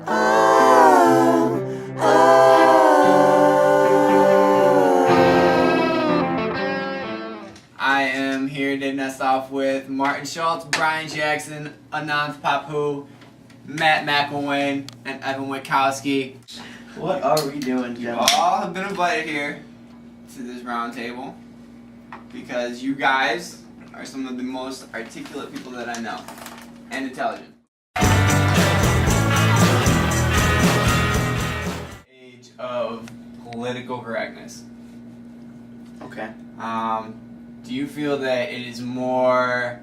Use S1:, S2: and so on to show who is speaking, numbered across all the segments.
S1: I am here to nest off with Martin Schultz, Brian Jackson, Ananth Matt McIlwain, and Evan Witkowski.
S2: What are we doing,
S1: You
S2: gentlemen?
S1: all have been invited here to this round table because you guys are some of the most articulate people that I know, and intelligent. Age of political correctness.
S2: Okay.
S1: Do you feel that it is more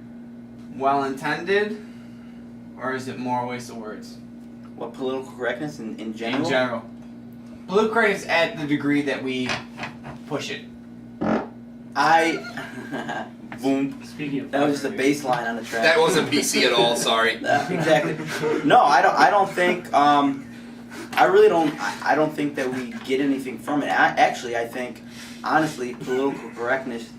S1: well-intended, or is it more a waste of words?
S2: What, political correctness in general?
S1: In general. Political correctness at the degree that we push it.
S2: Boom.
S3: Speaking of
S2: That was just a bass line on the track.
S4: That wasn't PC at all, sorry.
S2: Exactly. No, I don't think, I really don't, I don't think that we get anything from it. I think, honestly, political correctness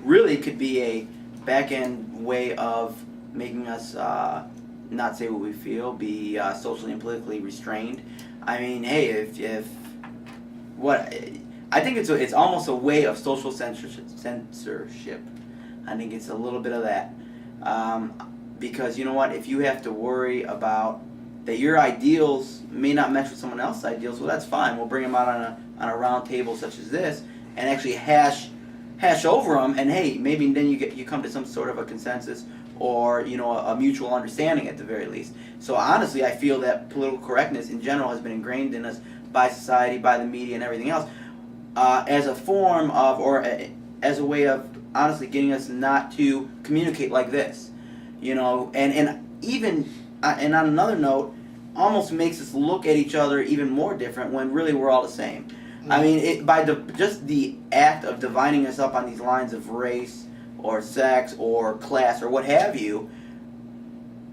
S2: really could be a back-end way of making us not say what we feel, be socially and politically restrained. I mean, hey, I think it's almost a way of social censorship. I think it's a little bit of that. Because you know what, if you have to worry about that your ideals may not match with someone else's ideals, well, that's fine. We'll bring them out on a round table such as this and actually hash over them, and hey, maybe then you come to some sort of a consensus or a mutual understanding at the very least. So honestly, I feel that political correctness in general has been ingrained in us by society, by the media, and everything else as a form of, or as a way of honestly getting us not to communicate like this, and even and on another note, almost makes us look at each other even more different when really we're all the same. I mean, just the act of dividing us up on these lines of race or sex or class or what have you,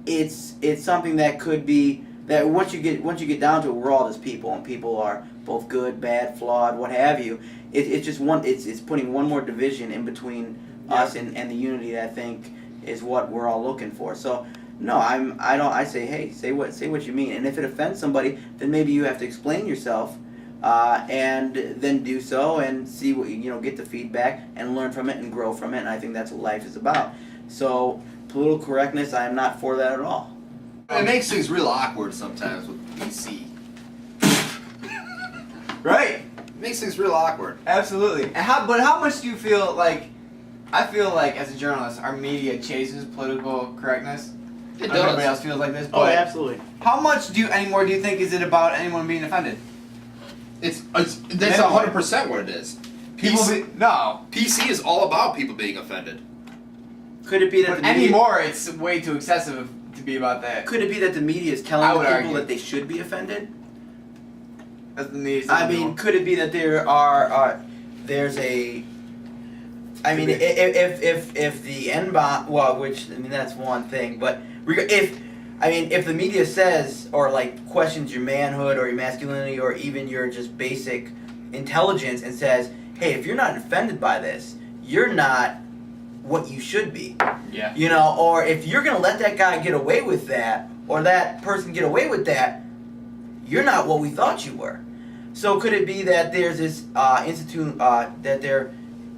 S2: it's something that could be that once you get down to it, we're all just people, and people are both good, bad, flawed, what have you. It's putting one more division in between us and the unity that I think is what we're all looking for. So no, I say, hey, say what you mean, and if it offends somebody, then maybe you have to explain yourself. And then do so and see what get the feedback and learn from it and grow from it, and I think that's what life is about. So political correctness, I am not for that at all.
S4: It makes things real awkward sometimes with PC.
S1: Right.
S4: It makes things real awkward.
S1: Absolutely. And how much do you feel like? I feel like as a journalist, our media chases political correctness.
S4: It
S1: I don't know if
S4: does.
S1: everybody else feels like this,
S2: Oh,
S1: but
S2: absolutely.
S1: how much anymore do you think is it about anyone being offended?
S4: That's 100% what it is. PC is all about people being offended.
S2: Could it be that
S1: But
S2: the media,
S1: anymore, it's way too excessive to be about that.
S2: could it be that the media is
S1: I
S2: telling
S1: would
S2: the people
S1: argue.
S2: that they should be offended?
S1: That's the media.
S2: I mean, could it be that there's a I mean, if the N-bomb, well, which, I mean, that's one thing, but if the media says, or like questions your manhood or your masculinity or even your just basic intelligence and says, hey, if you're not offended by this, you're not what you should be.
S1: Yeah.
S2: Or if you're going to let that guy get away with that, or that person get away with that, you're not what we thought you were. So could it be that there's this that they're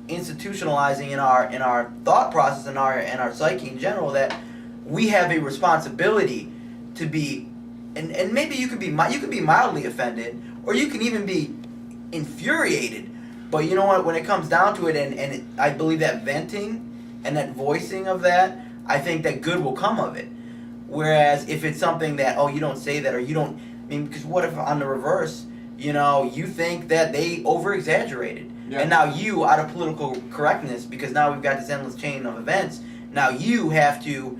S2: institutionalizing in our thought process and our psyche in general, that we have a responsibility to be, and maybe you could be mildly offended, or you can even be infuriated. But you know what? When it comes down to it, and I believe that venting and that voicing of that, I think that good will come of it. Whereas if it's something that, oh, you don't say that, or you don't, I mean, because what if on the reverse, you think that they over-exaggerated.
S1: Yeah.
S2: And now you, out of political correctness, because now we've got this endless chain of events, now you have to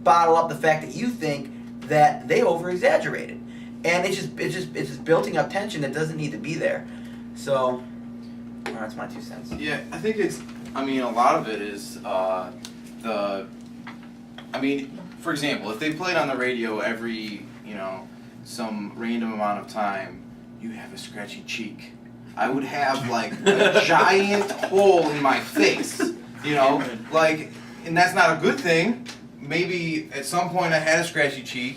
S2: bottle up the fact that you think that they over-exaggerated. And it's just building up tension that doesn't need to be there. So, well, that's my 2 cents.
S5: Yeah, I think a lot of it is for example, if they played on the radio every, some random amount of time, you have a scratchy cheek, I would have like a giant hole in my face, and that's not a good thing. Maybe at some point I had a scratchy cheek,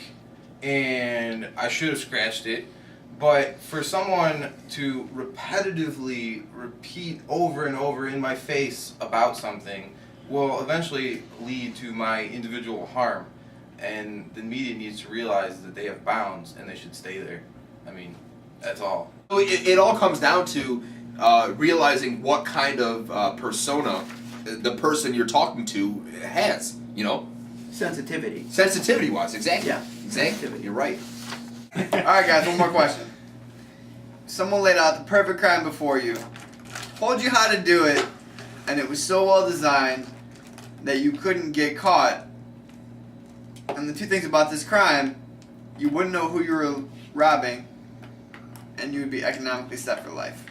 S5: and I should have scratched it. But for someone to repetitively repeat over and over in my face about something will eventually lead to my individual harm. And the media needs to realize that they have bounds and they should stay there. I mean, that's all.
S4: So it all comes down to realizing what kind of persona the person you're talking to has, you know?
S2: Sensitivity.
S4: Sensitivity-wise, exactly.
S2: Yeah.
S4: Exactly, you're right.
S1: Alright guys, one more question. Someone laid out the perfect crime before you, told you how to do it, and it was so well designed that you couldn't get caught. And the two things about this crime, you wouldn't know who you were robbing, and you would be economically set for life.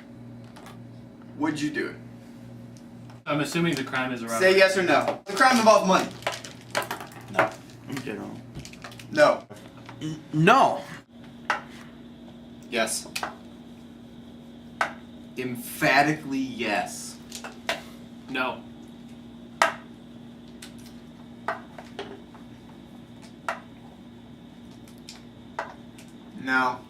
S1: Would you do it?
S3: I'm assuming the crime is a robbery.
S1: Say yes or no. The crime involves money.
S2: No. In general.
S1: No.
S5: No.
S4: Yes.
S5: Emphatically yes.
S3: No.
S1: No.